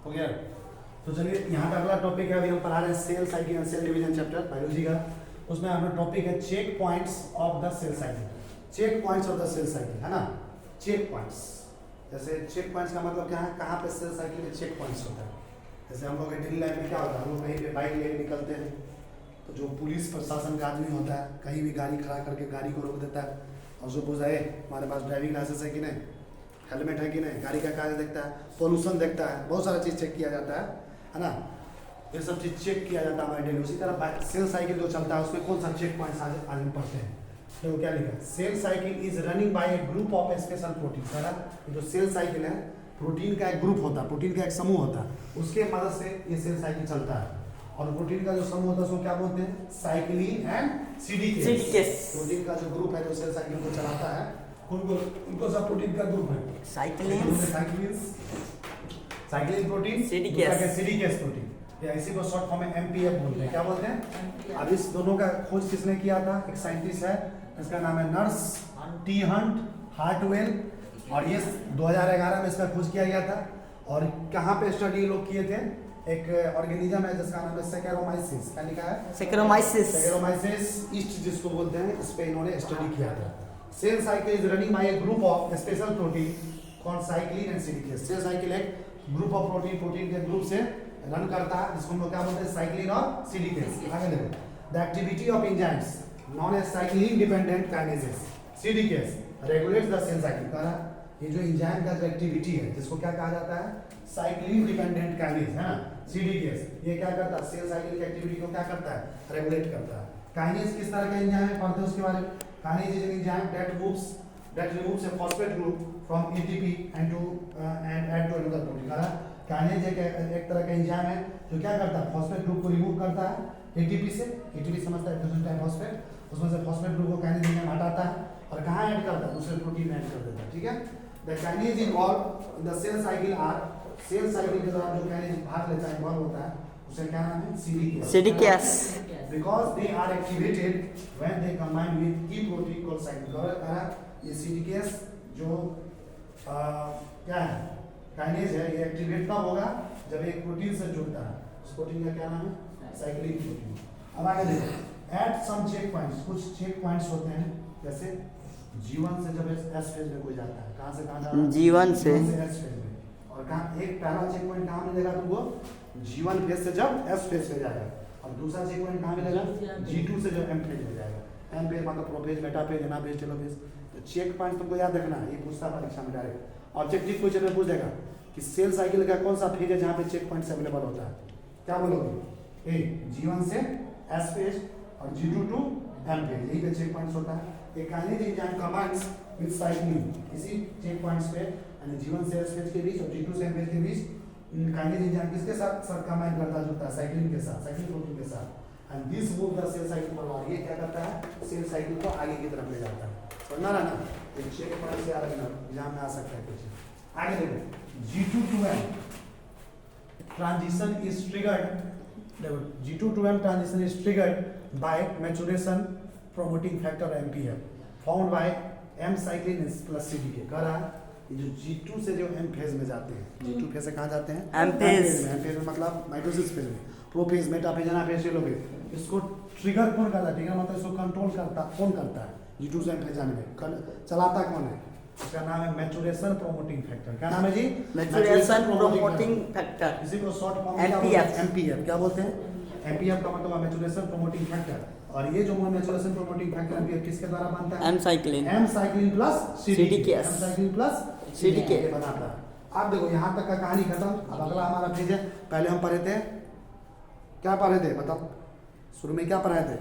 हो गया। तो चलिए यहाँ का अगला टॉपिक है, अभी हम पढ़ा रहे हैं cell cycle and cell division chapter biology का। उसमें हमारा टॉपिक है check points of the cell cycle. Check points of the cell cycle है ना, चेक पॉइंट्स। जैसे चेक पॉइंट्स का मतलब क्या है, कहाँ पे सेल साइकिल में चेक पॉइंट्स होता है। जैसे हम लोग के डेली लाइफ में क्या होता है, हम लोग कहीं पे बाइक लेके निकलते हैं तो जो पुलिस प्रशासन का आदमी होता है कहीं भी गाड़ी खड़ा करके गाड़ी को रोक देता है और उसको पूछता है हमारे पास ड्राइविंग लाइसेंस है कि नहीं, हेलमेट है कि नहीं, गाड़ी का कागज देखता है, पोल्यूशन देखता है, बहुत सारा चीज़ चेक किया जाता है ना। ये सब चीज़ चेक किया जाता है हमारे डेली। उसी तरह सेल साइकिल जो चलता है उसमें कौन सा चेक पॉइंट्स आज हम पढ़ते हैं। तो क्या लिखा, cell cycle is running by a group of special protein. सारा जो सेल साइकिल है प्रोटीन का एक ग्रुप होता है, प्रोटीन का एक समूह होता है, उसके मदद से ये सेल साइकिल चलता है। और प्रोटीन का जो समूह होता है उसको क्या बोलते हैं, साइक्लिन एंड सीडीकेस। प्रोटीन का जो ग्रुप है जो सेल साइकिल को चलाता है उनको सब प्रोटीन का ग्रुप है, साइक्लिन प्रोटीन, सीडीकेस प्रोटीन, या इसी को शॉर्ट फॉर्म में एमपीएफ बोलते हैं। क्या बोलते हैं। अब इस दोनों का खोज किसने किया था, एक साइंटिस्ट है, इसका नाम है नर्स टी हंट हार्टवेल, और ये 2011 में इसका खोज किया गया था। और कहाँ पे स्टडी लोग किए थे, एक ऑर्गेनिज्म है जिसका नाम है सेकेरोमाइसिस। क्या लिखा है, सेकेरोमाइसिस ईस्ट जिसको बोलते हैं, इस पे इन्होंने स्टडी किया था। Cell cycle is running by a group of special protein called cyclin and CDKs. Cell cycle एक ग्रुप ऑफ प्रोटीन के ग्रुप से रन करता है जिसको हम लोग क्या बोलते हैं, साइक्लिन और सीडीकेस। आगे देखो, the activity of enzymes known as cyclin dependent kinases CDKs regulates the cell cycle. कहा ये जो एंजाइम का जो एक्टिविटी है जिसको क्या कहा जाता है, साइक्लिन डिपेंडेंट काइनेस है ना, सीडीकेस। ये क्या करता है, सेल साइकिल की एक्टिविटी को क्या करता है, रेगुलेट करता है। काइनेस किस तरह का एंजाइम है, पढ़ते हैं उसके बारे में। Kinase is an enzyme that removes a phosphate group from ATP and add to another protein। Kinase एक तरह का एंजाइम है जो क्या करता है, फॉस्फेट ग्रुप को रिमूव करता है एटीपी से। एटीपी समझता है फॉस्फेट, उसमें से फॉस्फेट ग्रुप को काइनेज एंजाइम हटाता है और कहाँ ऐड करता है, दूसरे प्रोटीन में ऐड कर देता है। ठीक है, the kinase involve in the cell cycle are, cell cycle के दौरान जो काइनेज भाग लेता है, इन्वॉल्व होता है, उसे क्या नाम है, CDKs. Because they are activated when they combine with key protein called cyclin. ये सीडीकेस जो क्या है, काइनेज है, ये एक्टिवेट तब होगा जब एक प्रोटीन से जुड़ता है। उस प्रोटीन का क्या नाम है, साइक्लिन प्रोटीन। अब आगे देखो, एट सम चेक पॉइंट्स, कुछ चेक पॉइंट्स होते हैं, जैसे जीवन से जब एस फेज में कोई जाता है, कहाँ से कहाँ जाता है, जीवन से एस फेज में। और कहाँ एक पहला चेक पॉइंट कहाँ मिलेगा तुमको, जीवन फेज से जब एस फेज में जाएगा, और दूसरा चेक पॉइंट कहाँ मिलेगा, G2 से जब एम फेज में जाएगा। एम फेज मतलब प्रोफेज, मेटाफेज, एनाफेज, टेलोफेज। तो चेक पॉइंट तुमको याद रखना है, ये पूछता है परीक्षा में डायरेक्ट। ऑब्जेक्टिव क्वेश्चन में पूछ देगा कि सेल साइकिल का कौन सा फेज है जहाँ पे चेक पॉइंट्स अवेलेबल होता है। क्या बोलोगे, ए G1 से एस फेज और G2 टू एम फेज, यही पे चेक पॉइंट्स होता है। एक kinase enzyme combines with cyclin, इसी चेक पॉइंट्स पे यानी G1 से एस फेज के बीच और G2 से एम फेज के बीच काइनेज एंजाइम किसके साथ कंबाइन करता जुड़ता है, साइक्लिन के साथ, साइक्लिन प्रोटीन के साथ। And this move the cell cycle forward, ये क्या करता है, सेल साइकिल को आगे की तरफ ले जाता है। समझना रहा ना, एक चेक पॉइंट से अलग एग्जाम में आ सकता है कुछ। आगे देखो, G2 to M transition is triggered, G2 to M transition is triggered by maturation promoting factor MPF found by M cyclin plus CDK। कह रहा है ये जो G2 से जो M फेज में जाते हैं, G2 फेज से कहाँ जाते हैं, M फेज में मतलब माइटोसिस फेज में, प्रोफेज, मेटाफेज, एनाफेज, टेलोफेज। इसको ट्रिगर कौन करता है, ट्रिगर मतलब इसको कंट्रोल करता कौन करता है, G2 से M फेज जाने में चलाता कौन है, इसका नाम है मैचुरेशन प्रोमोटिंग फैक्टर। क्या नाम है जी, मैचुरेशन प्रोमोटिंग फैक्टर। इसी को शॉर्ट फॉर्म में एमपीएफ क्या बोलते हैं, एमपीएफ का मतलब है मैचुरेशन प्रोमोटिंग फैक्टर। और ये जो मैचुरेशन प्रोमोटिंग फैक्टर एमपीएफ किसके द्वारा बनता है, M cyclin plus CDKs, M cyclin plus CDK बनाता है। अब देखो यहाँ तक का कहानी खत्म। अब अगला हमारा पेज है, पहले हम पढ़े थे, क्या पढ़े थे बताओ, शुरू में क्या पढ़ाए थे,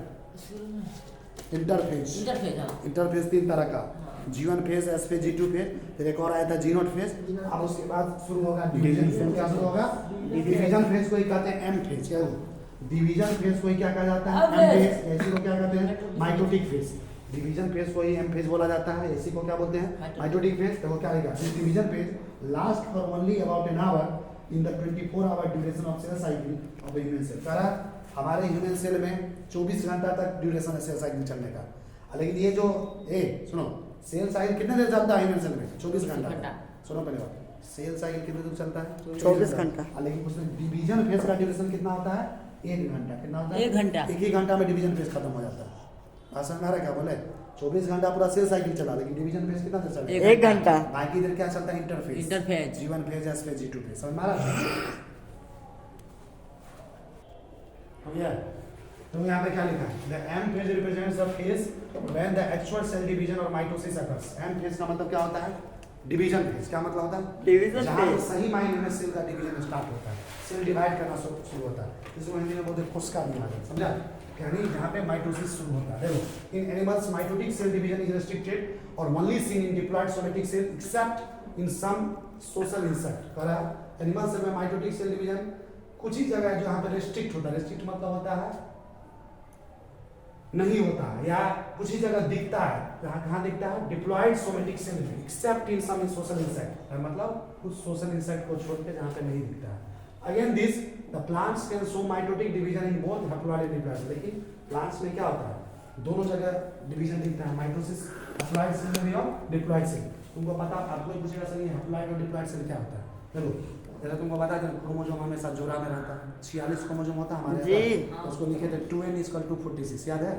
इंटरफेज तीन तरह का, G1 phase, S phase, G2 phase, फिर एक और आया था G0 फेज। अब उसके बाद शुरू होगा डिवीजन फेज। क्या शुरू होगा, डिवीजन फेज को ही कहते हैं एम फेज। क्या डिवीजन फेज को ही क्या कहा जाता है, एम फेज। ऐसी को क्या कहते हैं, माइटोटिक फेज। डिवीजन फेज को ही एम फेज बोला जाता है, इसी को क्या बोलते हैं, माइटोटिक फेज। देखो क्या लिखा, division phase last for only about an hour in the 24 hour duration of cell cycle of the human cell. कह रहा हमारे ह्यूमन सेल में 24 घंटा तक ड्यूरेशन है सेल साइकिल चलने का। लेकिन ये जो सुनो, सेल साइकिल कितने देर चलता है ह्यूमन सेल में, 24 घंटा। सुनो पहले बात, सेल साइकिल कितने दूर चलता है? 24 घंटा। लेकिन उसमें डिवीजन फेज का ड्यूरेशन कितना होता है? 1 घंटा। कितना होता है? 1 घंटा। एक ही घंटा में डिवीजन फेज खत्म हो जाता है। आसान आ रहा है क्या बोले? 24 घंटा पूरा सेल साइकिल चला, लेकिन डिवीजन फेज कितना देर चलता है? 1 घंटा। बाकी देर क्या चलता है? Interphase. Interphase. G1 phase, S phase, G2 phase. समझ में आ रहा है? हो गया? तो यहाँ पे क्या लिखा है? The M phase represents the phase when the actual cell division or mitosis occurs. M phase का मतलब क्या होता है? Division phase. क्या मतलब होता है? डिवीजन जहाँ फेज। सही मायने में सेल का डिवीजन स्टार्ट होता है, सेल डिवाइड करना शुरू होता है। इसको हिंदी में बोलते हैं कोशिका विभाजन। समझा? यानी जहाँ पे माइटोसिस शुरू होता है। देखो, in animals mitotic cell division is restricted और only seen in diploid somatic cell except in some social insect. करा एनिमल्स में माइटोटिक सेल डिवीजन कुछ ही जगह है जहाँ पे रेस्ट्रिक्ट होता है। रेस्ट्रिक्ट मतलब होता है नहीं होता है, या कुछ ही जगह दिखता है। जहाँ कहाँ दिखता है? Diploid somatic cell except in some social insect. मतलब कुछ सोशल इंसेक्ट को छोड़ के जहाँ पे नहीं दिखता है। Again this the plants can show mitotic division in both haploid and diploid. लेकिन प्लांट्स में क्या होता है? दोनों जगह डिवीजन दिखता है, माइटोसिस हैप्लॉइड सेल में भी और डिप्लॉयड सेल। तुमको पता, आपको पूछेगा सर ये हैप्लॉइड और डिप्लॉयड सेल क्या होता है? चलो जरा तुमको बता दें, क्रोमोसोम हमेशा जोड़ा में रहता है। 46 क्रोमोसोम होता है हमारे। जी। उसको लिखे थे 2n = 246, याद है?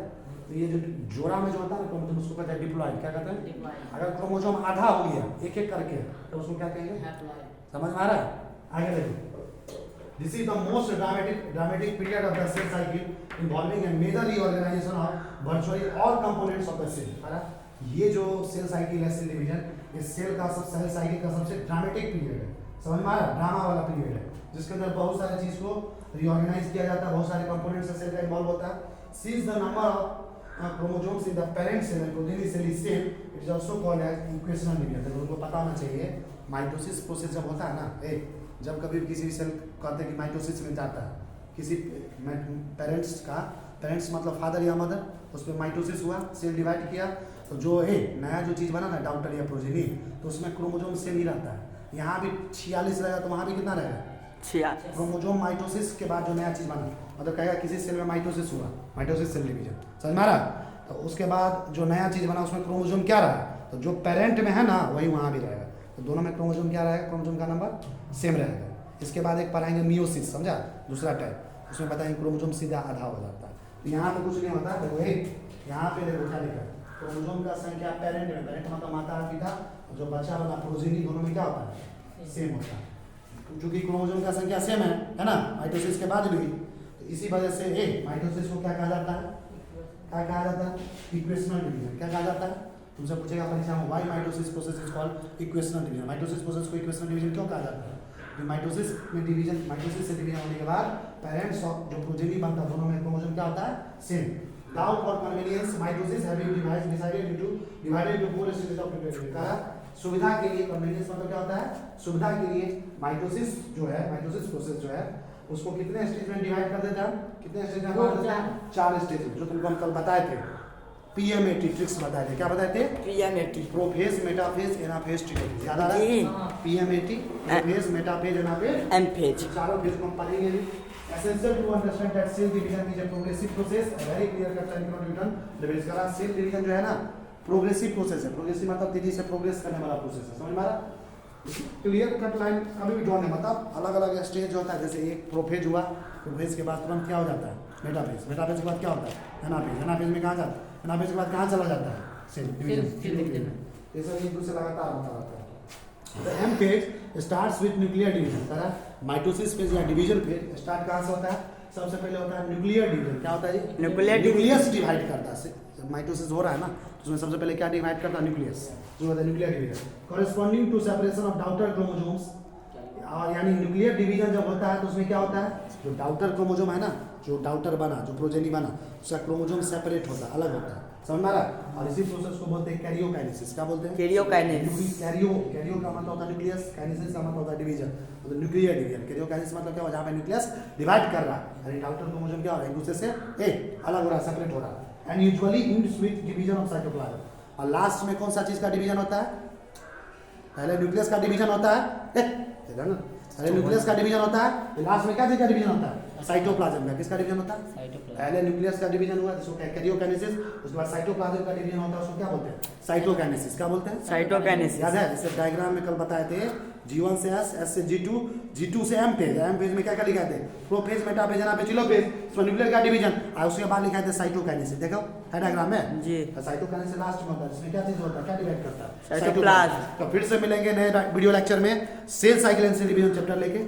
तो ये जो जोड़ा में जो होता है ना क्रोमोसोम, उसको कहते हैं डिप्लॉयड। क्या कहते हैं? अगर क्रोमोसोम आधा हो गया एक एक करके, तो उसको क्या कहेंगे? समझ में आ रहा है? आगे देखो, this is the most dramatic period of the cell cycle involving a major reorganisation of virtually all components of the cell. ये जो सेल साइकिल है, सेल डिवीजन, इस सेल साइकिल का सबसे ड्रामेटिक पीरियड है। समझ में आ रहा है? ड्रामा वाला पीरियड है, जिसके अंदर बहुत सारी चीज को रीऑर्गेनाइज किया जाता है, बहुत सारे कंपोनेंट्स से सेल का इन्वॉल्व होता है। Since the number of chromosomes in the parent cell and progeny cell is same, it is also called as equational division। तो उनको पता होना चाहिए माइटोसिस प्रोसेस जब होता है ना, जब कभी किसी सेल कहते हैं कि माइटोसिस में जाता है, किसी पेरेंट्स का, पेरेंट्स मतलब फादर या मदर, उस पर माइटोसिस हुआ, सेल डिवाइड किया, तो जो नया जो चीज़ बना ना डॉटर या प्रोजेनी, तो उसमें क्रोमोसोम सेम ही रहता है। यहाँ भी 46 रहेगा, तो वहाँ भी कितना रहेगा? 46। क्रोमोसोम माइटोसिस के बाद जो नया चीज बना, मतलब कहेगा किसी सेल में माइटोसिस हुआ, माइटोसिस सेल डिवीजन। समझ में आ रहा? तो उसके बाद जो नया चीज बना उसमें क्रोमोसोम क्या रहा? तो जो पेरेंट में है ना वही वहाँ भी रहेगा। तो दोनों में क्रोमोसोम क्या रहेगा? क्रोमोसोम का नंबर सेम रहेगा। इसके बाद एक पढ़ाएंगे मियोसिस। समझा? दूसरा टाइप, उसमें बताएंगे क्रोमोसोम सीधा आधा हो जाता है। तो यहाँ पे कुछ नहीं होता। देखो यहाँ पे देखो क्या लिखा है? क्रोमोसोम का संख्या पेरेंट में, पेरेंट मतलब माता पिता, जो बच्चा वाला प्रोजेनी, दोनों में क्या होता है? सेम होता है। क्योंकि क्रोमोसोम का संख्या सेम है ना माइटोसिस के बाद भी, तो इसी वजह से माइटोसिस को क्या कहा जाता है? क्या कहा जाता है? Equational division. क्या कहा जाता है? तुमसे पूछेगा परीक्षा में, why mitosis process is called equational division. Mitosis process को इक्वेशनल डिवीजन क्यों कहा जाता है? कि माइटोसिस में डिवीजन, माइटोसिस से डिवीजन होने के बाद पेरेंट्स और जो प्रोजेनी बनता है, दोनों में क्रोमोसोम क्या होता है? Same. Now for convenience mitosis have been divided into 4 stages of process. सुविधा के लिए, कन्वीनियंस मतलब क्या होता है? सुविधा के लिए माइटोसिस जो है, माइटोसिस प्रोसेस जो है, उसको कितने स्टेज में डिवाइड कर देता है? कितने स्टेज में? 4 स्टेज, जो तुमको हम कल बताए थे, PMAT ट्रिक्स बताए थे। क्या बताए थे? PMAT, प्रोफेज, मेटाफेज, एनाफेज, ट्रिकोज। याद आ रहा है? PMAT, प्रोफेज, मेटाफेज, एनाफेज, एमफेज। चारों फेज को हम पढ़ेंगे भी। Essential to understand that cell division is a progressive process, a very clear cut and cannot be done। जब इसका सेल डिवीजन जो है ना प्रोग्रेसिव प्रोसेस है। प्रोग्रेसिव मतलब तेजी से प्रोग्रेस करने वाला प्रोसेस है। समझ में आ रहा? क्लियर कट लाइन कभी भी ड्रॉ नहीं, मतलब अलग अलग स्टेज होता है। जैसे एक प्रोफेज हुआ, प्रोफेज के बाद तुरंत क्या हो जाता है? मेटाफेज। मेटाफेज के बाद क्या होता है? एनाफेज। एनाफेज में कहाँ जाता है? एनाफेज के बाद कहाँ चला जाता है? Cell division. ये सब एक दूसरे लगातार होता रहता है। The M phase starts with nuclear division। Mitosis phase या डिवीजन फेज स्टार्ट कहाँ से होता है? सबसे पहले होता है न्यूक्लियर डिवीजन। क्या होता है जी? न्यूक्लियस डिवाइड करता है। माइटोसिस हो रहा है ना, उसमें सबसे पहले क्या डिवाइड करता है? न्यूक्लियस, जो होता है nuclear division. Corresponding to separation of daughter chromosomes, और यानी न्यूक्लियर डिवीजन जब होता है तो उसमें क्या होता है? जो डॉटर क्रोमोसोम है ना, जो डॉटर बना, जो प्रोजेनी बना, उसका क्रोमोसोम सेपरेट होता है, अलग होता है। समझ में आ रहा है? और इसी प्रोसेस को बोलते हैं कैरियोकाइनेसिस। क्या बोलते हैं? कैरियोकाइनेसिस। कैरियो का मतलब होता है न्यूक्लियस, काइनेसिस का मतलब होता है डिवीजन, मतलब न्यूक्लियर डिवीजन। कैरियोकाइनेसिस मतलब क्या हुआ? जहाँ पे न्यूक्लियस डिवाइड कर रहा है, यानी डॉटर क्रोमोसोम क्या हो रहा है? एक दूसरे से अलग हो रहा है, सेपरेट हो रहा है। And usually ends with division of cytoplasm. और लास्ट में कौन सा चीज का डिवीजन होता है? पहले न्यूक्लियस का डिवीजन होता है, पहले न्यूक्लियस का डिवीजन होता है, लास्ट में क्या चीज का डिवीजन होता है? साइटोप्लाज्म का किसका डिवीजन होता है? साइटोप्लाज्म। पहले न्यूक्लियस का डिवीजन हुआ जिसको कैरियोकाइनेसिस, उसके बाद साइटोप्लाज्म का डिवीजन होता है उसको क्या बोलते हैं? साइटोकाइनेसिस। क्या बोलते हैं? साइटोकाइनेसिस। याद है जैसे डायग्राम में कल बताए थे G1 से S, S से G2, G2 से M फेज, M फेज में क्या क्या लिखा थे? प्रोफेज, मेटाफेज, एनाफेज, टेलोफेज, इसमें न्यूक्लियर का डिवीजन और उसके बाद लिखा थे साइटोकाइनेसिस। देखो है डायग्राम में जी। साइटोकाइनेसिस लास्ट में होता है, इसमें क्या चीज होता है, क्या डिवाइड करता है? साइटोप्लाज्म। तो फिर से मिलेंगे नए वीडियो लेक्चर में cell cycle and cell division chapter लेके।